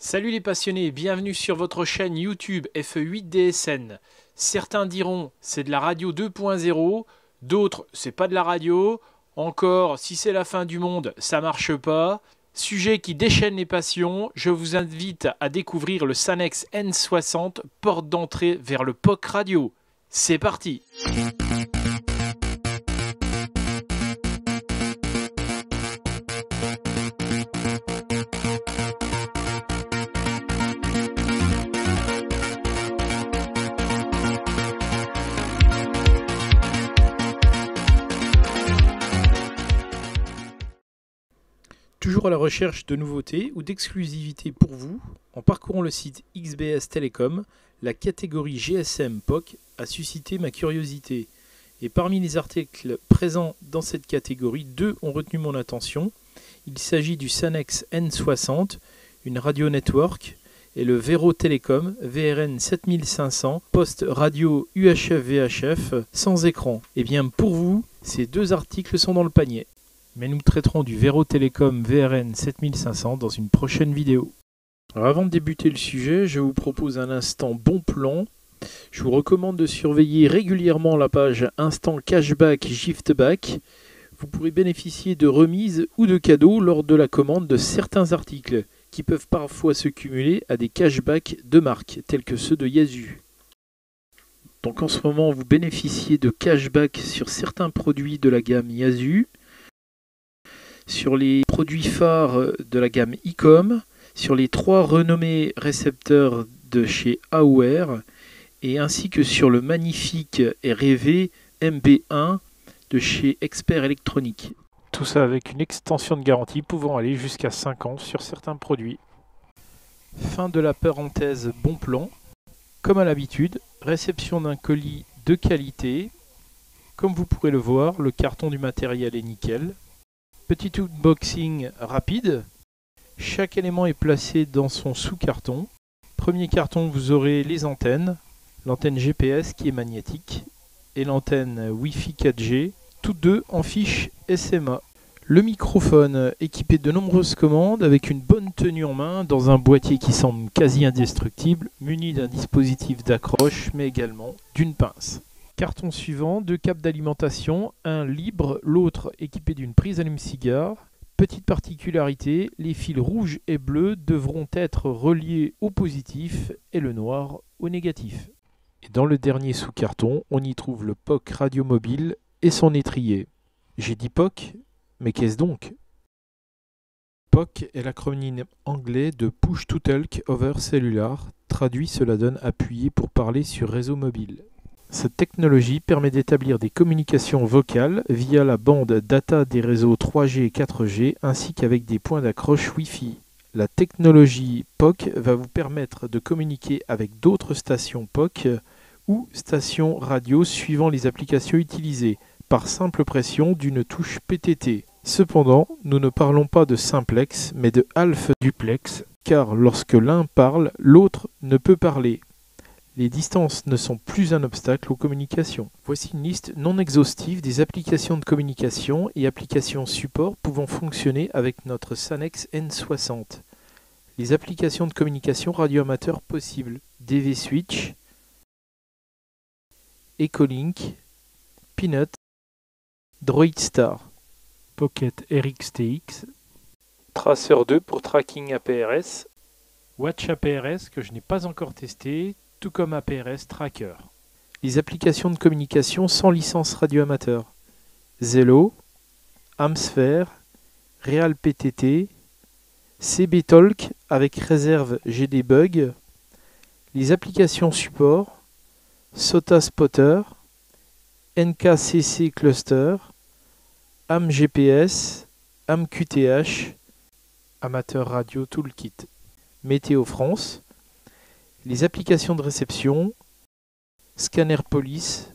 Salut les passionnés, bienvenue sur votre chaîne YouTube FE8DSN. Certains diront c'est de la radio 2.0, d'autres c'est pas de la radio, encore si c'est la fin du monde ça marche pas. Sujet qui déchaîne les passions, je vous invite à découvrir le Sanex N60, porte d'entrée vers le POC radio. C'est parti! Toujours à la recherche de nouveautés ou d'exclusivité pour vous, en parcourant le site XBS Telecom, la catégorie GSM POC a suscité ma curiosité. Et parmi les articles présents dans cette catégorie, deux ont retenu mon attention. Il s'agit du Sanex N60, une radio network, et le Vero Telecom VRN 7500, poste radio UHF-VHF sans écran. Et bien pour vous, ces deux articles sont dans le panier. Mais nous traiterons du Vero Telecom VRN 7500 dans une prochaine vidéo. Alors avant de débuter le sujet, je vous propose un instant bon plan. Je vous recommande de surveiller régulièrement la page Instant Cashback Giftback. Vous pourrez bénéficier de remises ou de cadeaux lors de la commande de certains articles qui peuvent parfois se cumuler à des cashbacks de marque tels que ceux de Yazoo. Donc en ce moment, vous bénéficiez de cashback sur certains produits de la gamme Yazoo, sur les produits phares de la gamme Ecom, sur les trois renommés récepteurs de chez AOR, et ainsi que sur le magnifique et rêvé MB1 de chez Expert Électronique. Tout ça avec une extension de garantie pouvant aller jusqu'à 5 ans sur certains produits. Fin de la parenthèse bon plan. Comme à l'habitude, réception d'un colis de qualité. Comme vous pourrez le voir, le carton du matériel est nickel. Petit unboxing rapide. Chaque élément est placé dans son sous-carton. Premier carton, vous aurez les antennes. L'antenne GPS qui est magnétique et l'antenne Wi-Fi 4G, toutes deux en fiche SMA. Le microphone équipé de nombreuses commandes avec une bonne tenue en main dans un boîtier qui semble quasi indestructible, muni d'un dispositif d'accroche mais également d'une pince. Carton suivant, deux câbles d'alimentation, un libre, l'autre équipé d'une prise allume-cigare. Petite particularité, les fils rouges et bleus devront être reliés au positif et le noir au négatif. Et dans le dernier sous-carton, on y trouve le POC radio mobile et son étrier. J'ai dit POC, mais qu'est-ce donc? POC est l'acronyme anglais de Push to Talk over Cellular. Traduit, cela donne appuyer pour parler sur réseau mobile. Cette technologie permet d'établir des communications vocales via la bande data des réseaux 3G et 4G ainsi qu'avec des points d'accroche Wi-Fi. La technologie POC va vous permettre de communiquer avec d'autres stations POC ou stations radio suivant les applications utilisées par simple pression d'une touche PTT. Cependant, nous ne parlons pas de simplex mais de half duplex car lorsque l'un parle, l'autre ne peut parler. Les distances ne sont plus un obstacle aux communications. Voici une liste non exhaustive des applications de communication et applications support pouvant fonctionner avec notre Sanex N60. Les applications de communication radio-amateur possibles: DV Switch, Echolink, Peanut, DroidStar, Pocket RxTX, Tracer 2 pour tracking APRS, Watch APRS que je n'ai pas encore testé, tout comme APRS Tracker. Les applications de communication sans licence radio-amateur: Zello, Amsphere, RealPTT, CBTalk avec réserve GDBug, les applications support, SOTA Spotter, NKCC Cluster, AMGPS, AMQTH, Amateur Radio Toolkit, Météo France, les applications de réception, Scanner Police,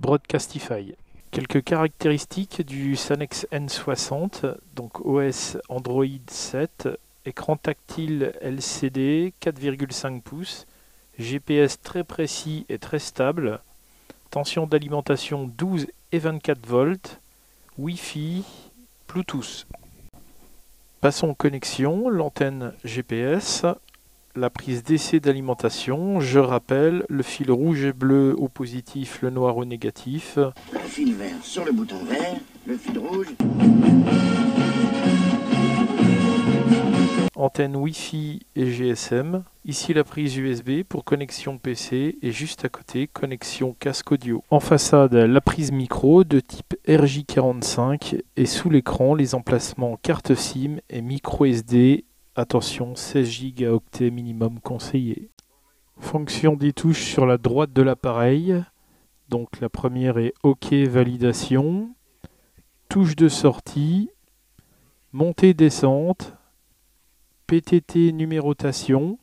Broadcastify. Quelques caractéristiques du Sanex N60, donc OS Android 7, écran tactile LCD 4,5 pouces, GPS très précis et très stable, tension d'alimentation 12 et 24 volts, Wi-Fi, Bluetooth. Passons aux connexions, l'antenne GPS, la prise DC d'alimentation, je rappelle, le fil rouge et bleu au positif, le noir au négatif. Le fil vert sur le bouton vert, le fil rouge. Antenne Wi-Fi et GSM. Ici la prise USB pour connexion PC et juste à côté connexion casque audio. En façade, la prise micro de type RJ45 et sous l'écran les emplacements carte SIM et micro SD. Attention, 16 Go minimum conseillé. Fonction des touches sur la droite de l'appareil. Donc la première est OK validation. Touche de sortie. Montée-descente. PTT numérotation,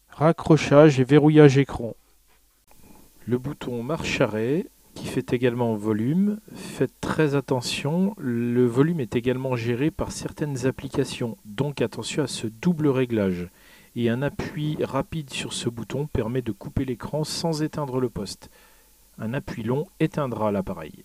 raccrochage et verrouillage écran. Le bouton marche-arrêt qui fait également volume. Faites très attention, le volume est également géré par certaines applications, donc attention à ce double réglage. Et un appui rapide sur ce bouton permet de couper l'écran sans éteindre le poste. Un appui long éteindra l'appareil.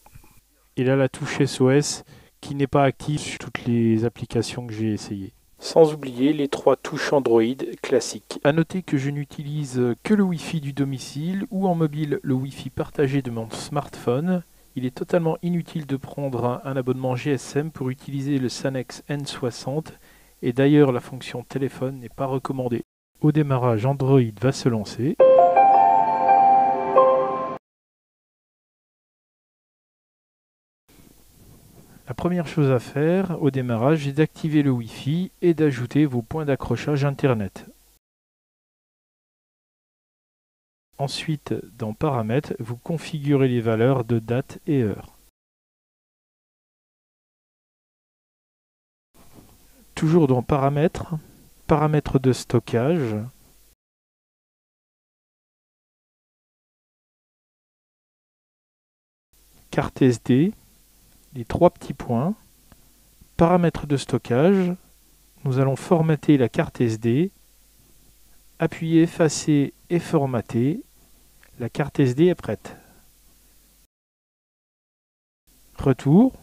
Et là la touche SOS qui n'est pas active sur toutes les applications que j'ai essayées. Sans oublier les 3 touches Android classiques. A noter que je n'utilise que le Wi-Fi du domicile ou en mobile le Wi-Fi partagé de mon smartphone. Il est totalement inutile de prendre un abonnement GSM pour utiliser le Sanex N60 et d'ailleurs la fonction téléphone n'est pas recommandée. Au démarrage, Android va se lancer. La première chose à faire au démarrage est d'activer le Wi-Fi et d'ajouter vos points d'accrochage Internet. Ensuite, dans Paramètres, vous configurez les valeurs de date et heure. Toujours dans Paramètres, Paramètres de stockage. Carte SD. Les 3 petits points, paramètres de stockage, nous allons formater la carte SD, appuyer effacer et formater, la carte SD est prête. Retour,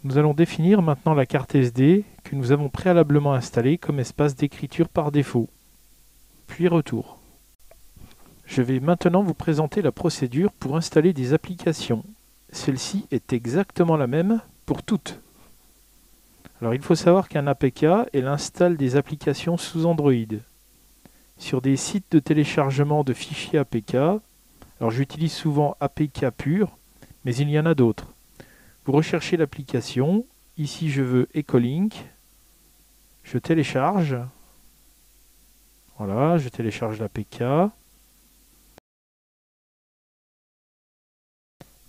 nous allons définir maintenant la carte SD que nous avons préalablement installée comme espace d'écriture par défaut, puis retour. Je vais maintenant vous présenter la procédure pour installer des applications. Celle-ci est exactement la même pour toutes. Alors il faut savoir qu'un APK, elle installe des applications sous Android. Sur des sites de téléchargement de fichiers APK, alors j'utilise souvent APK pur, mais il y en a d'autres. Vous recherchez l'application, ici je veux Ecolink, je télécharge, voilà, je télécharge l'APK.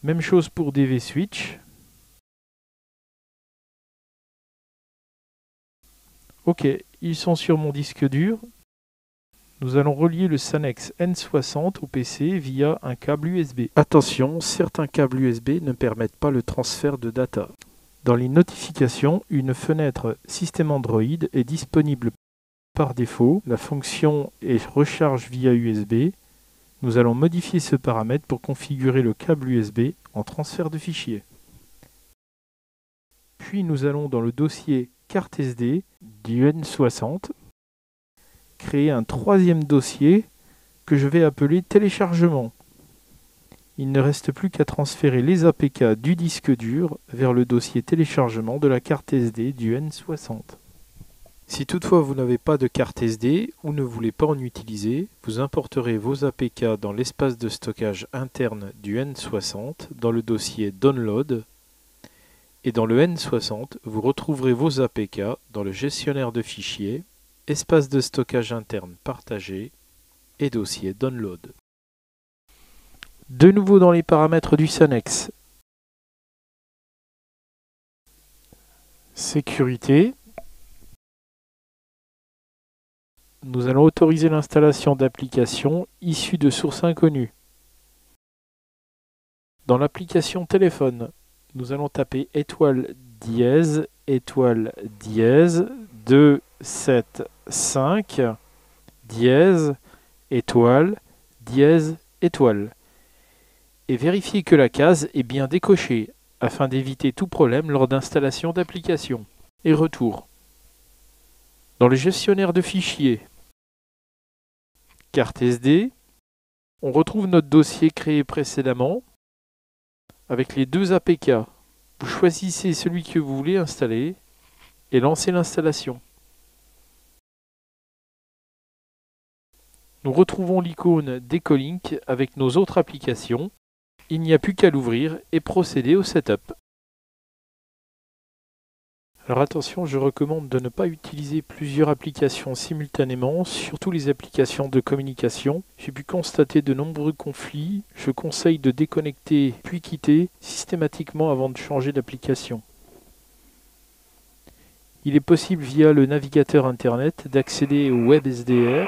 Même chose pour DV Switch. Ok, ils sont sur mon disque dur. Nous allons relier le Sanex N60 au PC via un câble USB. Attention, certains câbles USB ne permettent pas le transfert de data. Dans les notifications, une fenêtre Système Android est disponible par défaut. La fonction est recharge via USB. Nous allons modifier ce paramètre pour configurer le câble USB en transfert de fichiers. Puis nous allons dans le dossier carte SD du N60 créer un troisième dossier que je vais appeler téléchargement. Il ne reste plus qu'à transférer les APK du disque dur vers le dossier téléchargement de la carte SD du N60. Si toutefois vous n'avez pas de carte SD ou ne voulez pas en utiliser, vous importerez vos APK dans l'espace de stockage interne du N60 dans le dossier Download et dans le N60 vous retrouverez vos APK dans le gestionnaire de fichiers, espace de stockage interne partagé et dossier Download. De nouveau dans les paramètres du Sanex. Sécurité. Nous allons autoriser l'installation d'applications issues de sources inconnues. Dans l'application téléphone, nous allons taper étoile dièse 275 dièse étoile dièse étoile et vérifier que la case est bien décochée afin d'éviter tout problème lors d'installation d'application. et retour. Dans le gestionnaire de fichiers, carte SD, on retrouve notre dossier créé précédemment avec les deux APK. Vous choisissez celui que vous voulez installer et lancez l'installation. Nous retrouvons l'icône d'Ecolink avec nos autres applications. Il n'y a plus qu'à l'ouvrir et procéder au setup. Alors attention, je recommande de ne pas utiliser plusieurs applications simultanément, surtout les applications de communication. J'ai pu constater de nombreux conflits. Je conseille de déconnecter puis quitter systématiquement avant de changer d'application. Il est possible via le navigateur internet d'accéder au WebSDR,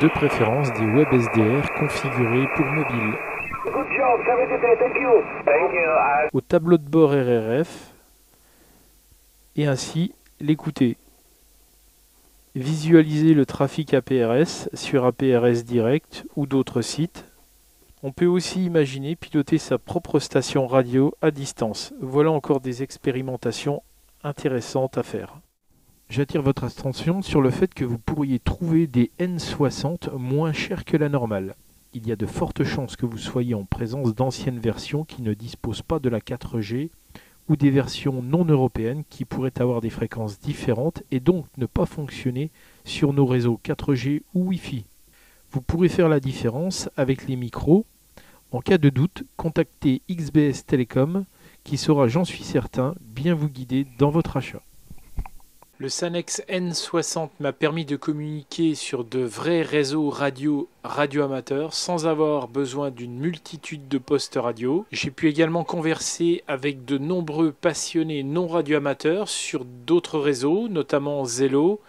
de préférence des WebSDR configurés pour mobile. Au tableau de bord RRF, et ainsi l'écouter. Visualiser le trafic APRS sur APRS Direct ou d'autres sites. On peut aussi imaginer piloter sa propre station radio à distance. Voilà encore des expérimentations intéressantes à faire. J'attire votre attention sur le fait que vous pourriez trouver des N60 moins chers que la normale. Il y a de fortes chances que vous soyez en présence d'anciennes versions qui ne disposent pas de la 4G ou des versions non européennes qui pourraient avoir des fréquences différentes et donc ne pas fonctionner sur nos réseaux 4G ou Wi-Fi. Vous pourrez faire la différence avec les micros. En cas de doute, contactez XBS Telecom qui saura, j'en suis certain, bien vous guider dans votre achat. Le Sanex N60 m'a permis de communiquer sur de vrais réseaux radio-amateurs sans avoir besoin d'une multitude de postes radio. J'ai pu également converser avec de nombreux passionnés non radio-amateurs sur d'autres réseaux, notamment Zello.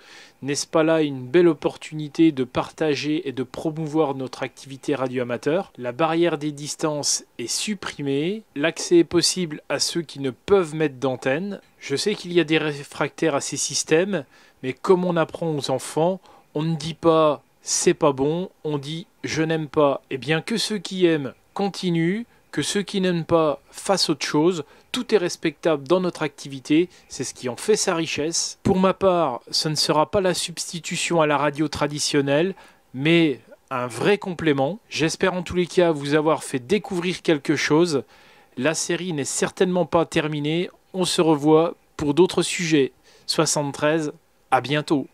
N'est-ce pas là une belle opportunité de partager et de promouvoir notre activité radio-amateur? La barrière des distances est supprimée, l'accès est possible à ceux qui ne peuvent mettre d'antenne. Je sais qu'il y a des réfractaires à ces systèmes, mais comme on apprend aux enfants, on ne dit pas « c'est pas bon », on dit « je n'aime pas ». Et bien que ceux qui aiment continuent, que ceux qui n'aiment pas fassent autre chose, tout est respectable dans notre activité, c'est ce qui en fait sa richesse. Pour ma part, ce ne sera pas la substitution à la radio traditionnelle, mais un vrai complément. J'espère en tous les cas vous avoir fait découvrir quelque chose. La série n'est certainement pas terminée, on se revoit pour d'autres sujets. 73, à bientôt.